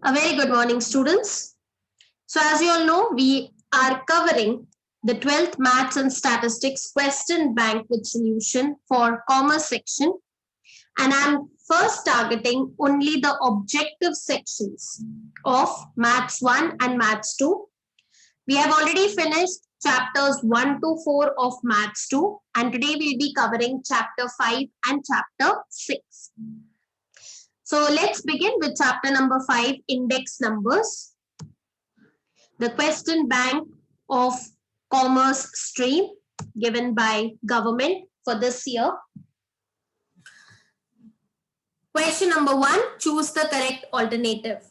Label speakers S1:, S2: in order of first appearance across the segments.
S1: A very good morning, students. So, as you all know, we are covering the 12th Maths and Statistics question bank with solution for commerce section. And I'm first targeting only the objective sections of Maths 1 and Maths 2. We have already finished chapters 1 to 4 of Maths 2. And today we'll be covering chapter 5 and chapter 6. So let's begin with chapter number 5, index numbers. The question bank of commerce stream given by government for this year. Question number 1, choose the correct alternative.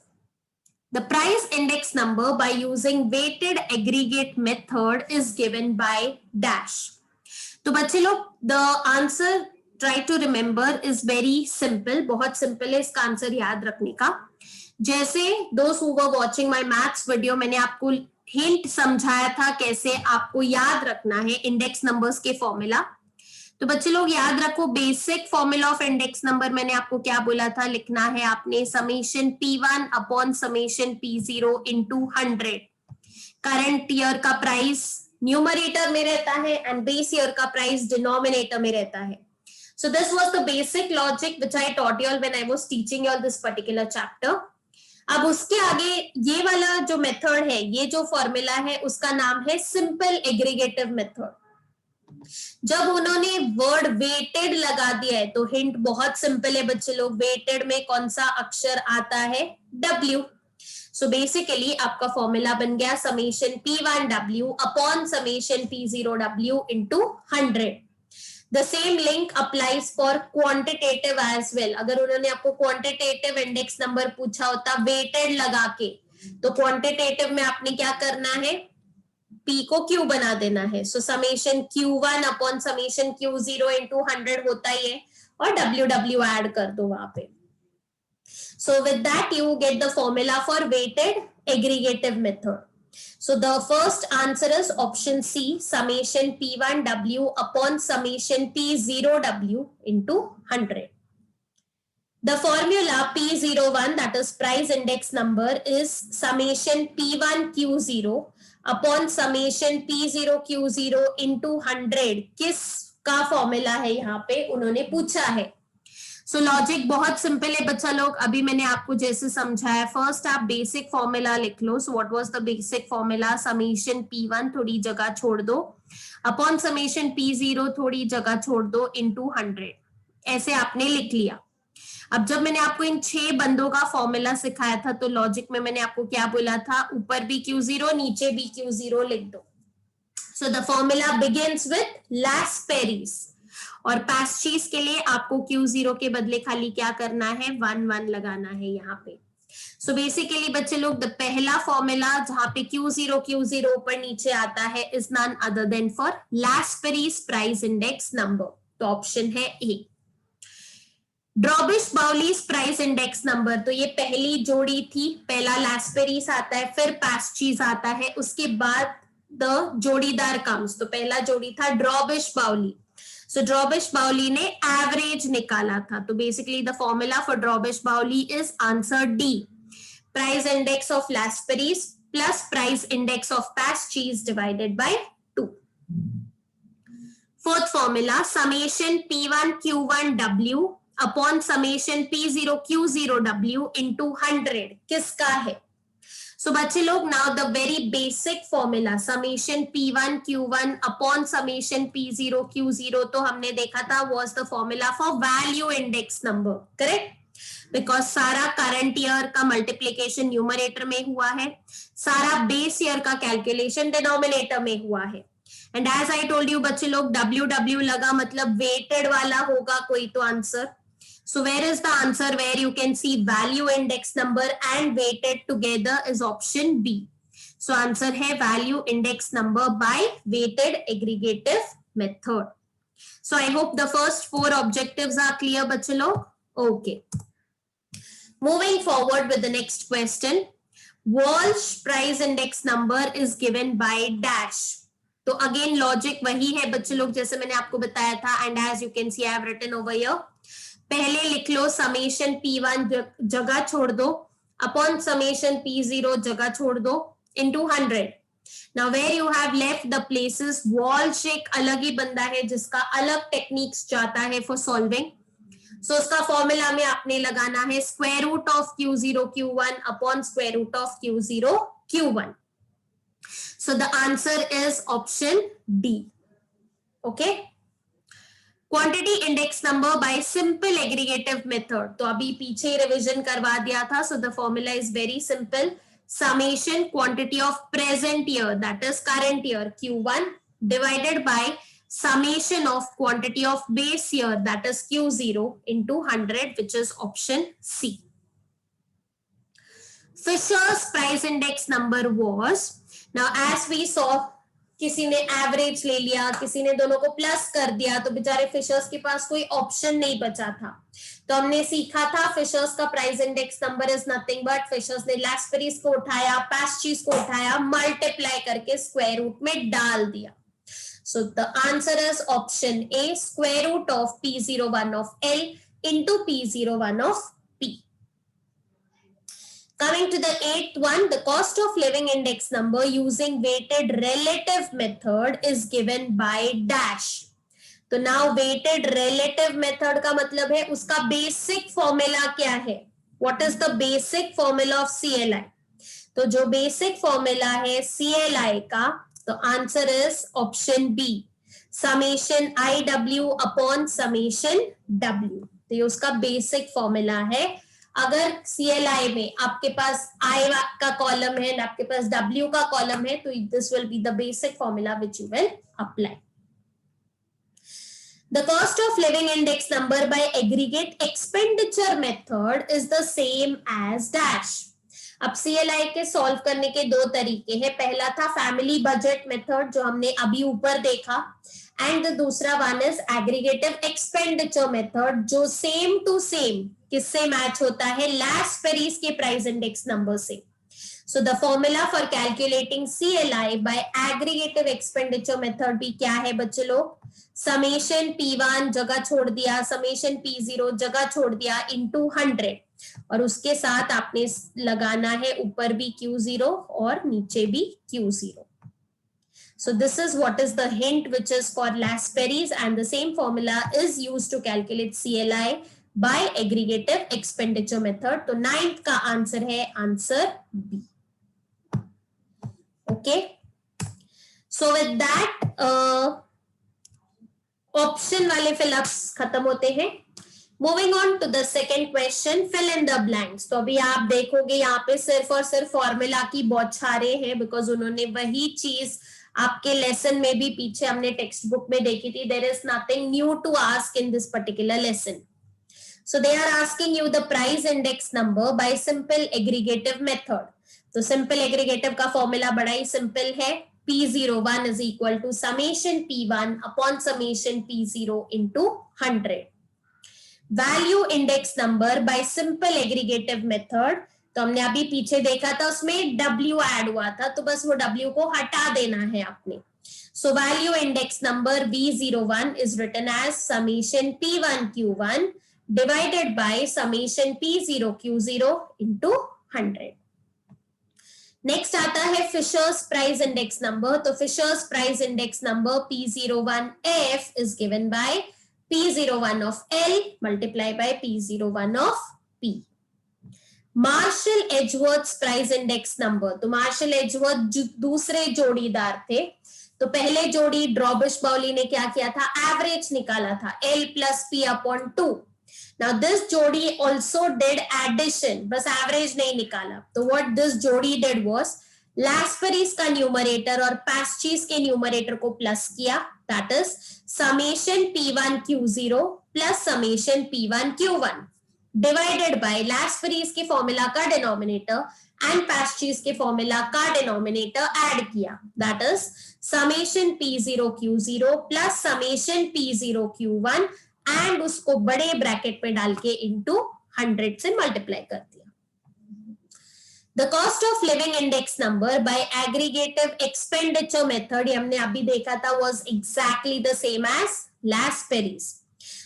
S1: The price index number by using weighted aggregate method is given by dash. तो बच्चे लोग the answer try to remember is very simple, बहुत simple है इसका answer याद रखने का. जैसे those who were watching my maths video, मैंने आपको हिंट समझाया था कैसे आपको याद रखना है इंडेक्स नंबर्स के फॉर्मूला. तो बच्चे लोग याद रखो, basic formula of index number मैंने आपको क्या बोला था, लिखना है आपने summation P1 upon summation P0 into 100. Current year का प्राइस न्यूमरेटर में रहता है एंड बेस ईयर का प्राइस डिनोमिनेटर में रहता है. So this was the basic logic which I taught you all when I was teaching you all this particular chapter. अब उसके आगे ये वाला जो मेथड है, ये जो फॉर्मूला है, उसका नाम है सिंपल एग्रीगेटिव मेथड. जब उन्होंने वर्ड वेटेड लगा दिया है तो हिंट बहुत सिंपल है बच्चे लोग. वेटेड में कौन सा अक्षर आता है? W. सो बेसिकली आपका फॉर्मूला बन गया summation P1W upon summation P0W into 100. The same link applies for quantitative as well. अगर उन्होंने आपको क्वांटिटेटिव इंडेक्स नंबर पूछा होता वेटेड लगा के, तो क्वांटिटेटिव में आपने क्या करना है, P को Q बना देना है. सो summation Q1 upon summation Q0 into 100 होता ही है और WW ऐड कर दो वहां पे. So with that you get the formula for weighted aggregative method. So the first answer is option C, summation P1W upon summation P0W into 100. The formula P01, that is price index number, is summation P1Q0 upon summation P0Q0 into 100. किसका formula है यहाँ पे उन्होंने पूछा है. सो logic बहुत simple है बच्चा लोग. अभी मैंने आपको जैसे समझाया, फर्स्ट आप बेसिक फॉर्मूला लिख लो. So what was the basic formula? Summation P1 थोड़ी जगह छोड़ दो अपॉन समेशन P0 थोड़ी जगह छोड़ दो इंटू 100. ऐसे आपने लिख लिया. अब जब मैंने आपको इन 6 बंदों का फॉर्मूला सिखाया था तो लॉजिक में मैंने आपको क्या बोला था, ऊपर भी Q0 नीचे भी Q0 लिख दो. So the formula begins with Laspeyres और पास्ट चीज के लिए आपको Q0 के बदले खाली क्या करना है, 1 लगाना है यहाँ पे. सो बेसिकली बच्चे लोग द पहला फॉर्मूला जहां पे Q0 ऊपर नीचे आता है is none other than for Laspeyres price index number. तो ऑप्शन है A. Drobisch Bowley's price index number, तो ये पहली जोड़ी थी. पहला लास्पेरीज आता है, फिर पास्ट चीज आता है, उसके बाद द जोड़ीदार कम्स. तो पहला जोड़ी था ड्रॉबिश बाउली. So Drawbish Bowley ने एवरेज निकाला था. तो basically the formula for Drawbish Bowley is answer D, price index of Laspeyres plus price index of Paasche divided by 2. Fourth formula summation P1Q1W upon summation P0Q0W into 100 किसका है? So बच्चे लोग now the very basic formula summation P1Q1 upon summation P0Q0 तो हमने देखा था was the formula for value index number, correct? Because सारा current year का मल्टीप्लीकेशन न्यूमरेटर में हुआ है, सारा बेस ईयर का कैलकुलेशन डिनोमिनेटर में हुआ है. And as I told you बच्चे लोग WW लगा मतलब वेटेड वाला होगा कोई तो answer. So where is the answer where you can see value index number and weighted together is option B. So answer है value index number by weighted aggregative method. So I hope the first 4 objectives are clear बच्चे लोग. Okay. Moving forward with the next question. Walsh price index number is given by dash. तो again logic वही है बच्चे लोग जैसे मैंने आपको बताया था. And as you can see I have written over here. पहले लिख लो समेशन P1 जगह छोड़ दो अपॉन समेशन P0 जगह छोड़ दो into 100. Now where you have left the places, wall shake अलग ही बंदा है जिसका अलग टेक्निक्स जाता है for solving. So उसका फॉर्मूला में आपने लगाना है square root of Q0 Q1 upon square root of Q0 Q1. So the answer is option D. Okay. Quantity index number by simple aggregative method, तो अभी पीछे रिवीजन करवा दिया था. So the formula is very simple. Summation quantity of present year that is current year Q1 divided by summation of quantity of base year that is Q0 into 100, which is option C. Fisher's price index number was, now as we saw, किसी ने average ले लिया, किसी ने दोनों को plus कर दिया, तो बेचारे फिशर्स के पास कोई ऑप्शन नहीं बचा था. तो हमने सीखा था फिशर्स का price index number is nothing but Fisher's ने लैस्पेरीज को उठाया, पैस्चीज को उठाया, मल्टीप्लाई करके स्क्वायर रूट में डाल दिया. So the answer is option A, square root of P01 of L into P01 of P. Coming to the 8th one, the cost of living index number using weighted relative method is given by dash. तो now weighted relative method का मतलब है उसका basic formula क्या है? What is the basic formula of CLI? तो जो basic formula है CLI का, तो answer is option B, summation IW upon summation W. तो ये उसका बेसिक फॉर्मूला है. अगर CLI में आपके पास I का कॉलम है, आपके पास W का कॉलम है, तो this will be the basic formula which you will apply. The cost of living index number by aggregate expenditure method is the same as dash. अब CLI के सॉल्व करने के दो तरीके हैं. पहला था फैमिली बजट मेथड जो हमने अभी ऊपर देखा, एंड दूसरा one is aggregative expenditure method जो सेम टू सेम किससे मैच होता है? लैस्पेरीज के प्राइस इंडेक्स नंबर से. So the formula for calculating CLI by aggregative expenditure method भी क्या है बच्चे लोग? समेशन P1 जगह छोड़ दिया, समेशन P0 जगह छोड़ दिया इनटू 100, और उसके साथ आपने लगाना है ऊपर भी Q0 और नीचे भी Q0. So this is what is the hint which is for Lashperry's, and the same formula is used to calculate CLI by aggregative expenditure method. तो 9th का आंसर है answer B. Okay. So with that option वाले fill ups खत्म होते हैं. Moving on to the second question, fill in the blanks. तो अभी आप देखोगे यहाँ पे सिर्फ और सिर्फ फॉर्मूला की बौछारें हैं, बिकॉज उन्होंने वही चीज आपके लेसन में भी पीछे हमने टेक्स्ट बुक में देखी थी. There is nothing new to ask in this particular lesson. So they are asking you the price index number by simple aggregative method. तो सिंपल एग्रीगेटिव का फॉर्मूला बड़ा ही सिंपल है. P01 is equal to summation P1 upon summation P0 into 100. Value index number by simple aggregative method. तो हमने अभी पीछे देखा था उसमें W ऐड हुआ था, तो बस वो W को हटा देना है आपने. So value index number V01 is written as summation P1 Q1 divided by summation P0 Q0 into 100. Next आता है फिशर्स प्राइस इंडेक्स नंबर. तो Fisher's price index number P01F is given by P01 of L multiply by P01 of P. Marshall Edgeworth price index number. तो Marshall Edgeworth दूसरे जोड़ीदार थे. तो पहले जोड़ी ड्रॉबिश बाउली ने क्या किया था? एवरेज निकाला था L plus P upon 2. Now this जोड़ी also did addition, बस एवरेज नहीं निकाला. तो what this जोड़ी did was लैस्पेरीज का न्यूमरेटर और पैस्चीज के न्यूमरेटर को प्लस किया. That is summation P1 Q0 plus summation P1 Q1 divided by लैस्पेरीज के फॉर्मूला का डिनोमिनेटर एंड पैस्चीज के फॉर्मूला का डिनोमिनेटर ऐड किया. That is summation P0 Q0 plus summation P0 Q1 and उसको बड़े ब्रैकेट में डाल के इंटू 100 से मल्टीप्लाई कर दिया. The cost of living index number by aggregative expenditure method, हमने अभी देखा था, was exactly the same as Laspeyres.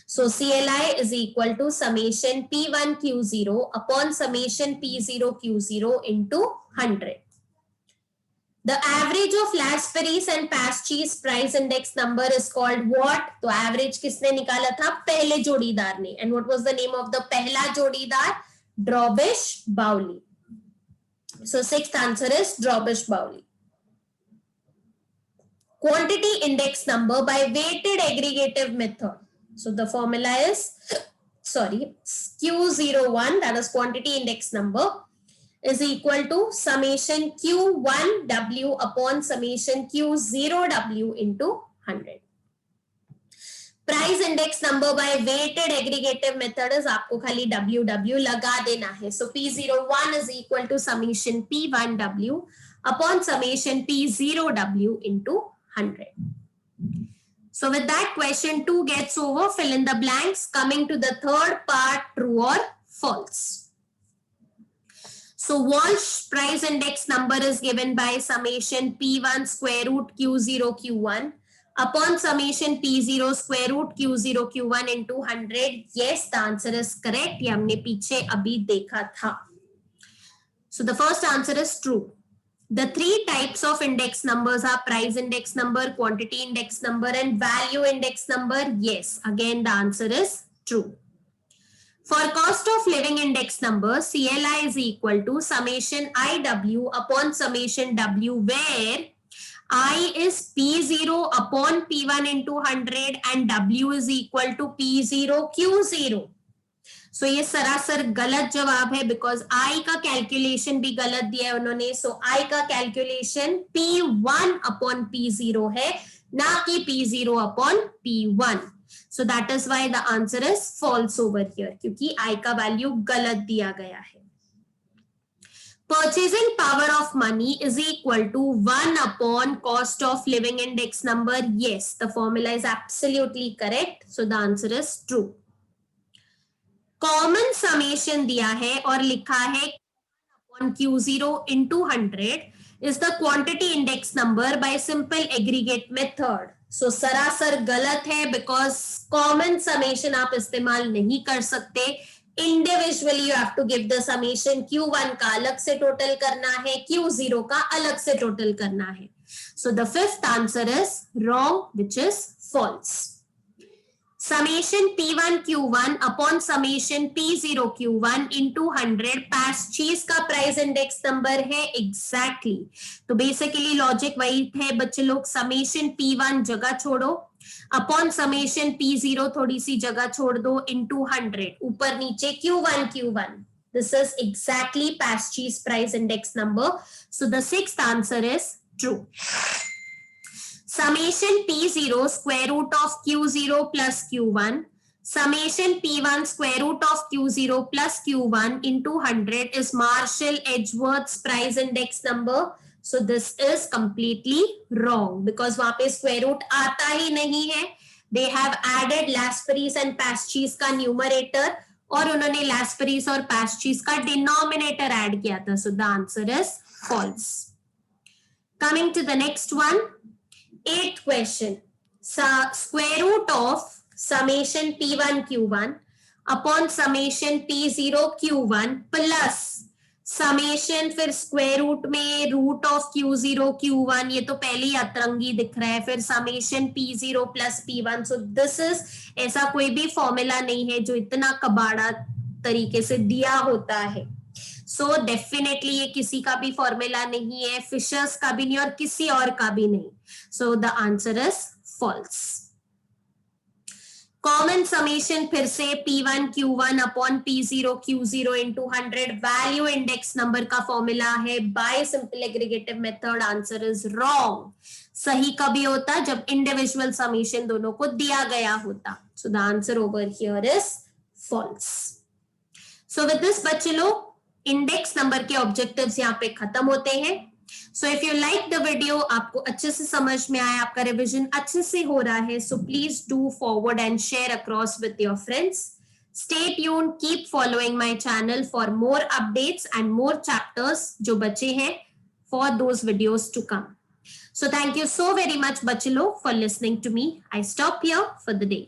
S1: So CLI is equal to summation P1 Q0 upon summation P0 Q0 into 100. The average of Laspeyres and Paschi's price index number is called what? तो average किसने निकाला था? पहले जोड़ीदार ने. And what was the name of the पहला जोड़ीदार? Drawbish-Bowley. So sixth answer is Drawbish-Bowley. Quantity index number by weighted aggregative method. So the formula is, Q01, that is quantity index number, is equal to summation Q1W upon summation Q0W into 100. Price index number by weighted aggregative method is आपको खाली WW लगा देना है. So P01 is equal to summation P1W upon summation P0W into 100. So with that, question 2 gets over. Fill in the blanks. Coming to the third part, true or false. So Walsh price index number is given by summation P1 square root Q0 Q1 upon summation P0 square root Q0 Q1 into 100. Yes, the answer is correct. ये हमने पीछे अभी देखा था. So the first answer is true. The three types of index numbers are price index number, quantity index number, and value index number. Yes, again the answer is true. For cost of living index number, CLI is equal to summation IW upon summation W, where I is P0 upon P1 into 100 and W is equal to P0 Q0. So ये सरासर गलत जवाब है because I का calculation भी गलत दिया है उन्होंने. So I का कैलकुलेशन P1 upon P0 है, ना कि P0 upon P1. So that is why the answer is false over here, क्योंकि I का वैल्यू गलत दिया गया है. Purchasing power of money is equal to 1 upon cost of living index number. Yes, the formula is absolutely correct. So the answer is true. Common summation दिया है और लिखा है upon Q0 into 100 is the quantity index number by simple aggregate method. So सरासर गलत है because common summation आप इस्तेमाल नहीं कर सकते. Individually you have to give the summation. Q1 का अलग से टोटल करना है, Q0 का अलग से टोटल करना है. So the fifth answer is wrong, which is false. Summation P1 Q1 upon summation P0 Q1 into 100 Paschi's का प्राइस इंडेक्स नंबर है. एग्जैक्टली तो बेसिकली लॉजिक वही है बच्चे लोग. समेशन P1 जगह छोड़ो, अपॉन समेशन P0 थोड़ी सी जगह छोड़ दो, into 100 ऊपर नीचे Q1 Q1. This is exactly Paschi's price index number. So the sixth answer is true. Summation P0 square root of Q0 plus Q1, summation P1 square root of Q0 plus Q1 into 100 is Marshall-Edgeworth's price index number. So this is completely wrong because वहाँ पे square root आता ही नहीं है. They have added Laspeyres and Paschi's का numerator और उन्होंने Laspeyres और Paschi's का denominator add किया था. So the answer is false. Coming to the next one. 8th question. Square root of summation P1 Q1 upon summation P0 Q1 plus summation फिर square root में root of Q0 Q1, ये तो पहले ही अतरंगी दिख रहा है. फिर summation P0 plus P1. So this is, ऐसा कोई भी फॉर्मूला नहीं है जो इतना कबाड़ा तरीके से दिया होता है. So definitely ये किसी का भी फॉर्मूला नहीं है, फिशर्स का भी नहीं और किसी और का भी नहीं. So the answer is false. Common summation फिर से P1 Q1 upon P0 Q0 into 100 value index number का फॉर्मूला है bye simple aggregative method. Answer is wrong. सही कभी होता जब इंडिविजुअल समेशन दोनों को दिया गया होता. So the answer over here is false. So with this बच्चे लोग इंडेक्स नंबर के ऑब्जेक्टिव्स यहाँ पे खत्म होते हैं. So if you like the video, आपको अच्छे से समझ में आया, आपका रिवीजन अच्छे से हो रहा है, so please do forward and share across with your friends. Stay tuned, keep following my channel for more updates and more chapters जो बचे हैं for those videos to come. So thank you so very much बच्चे लोग for listening to me. I stop here for the day.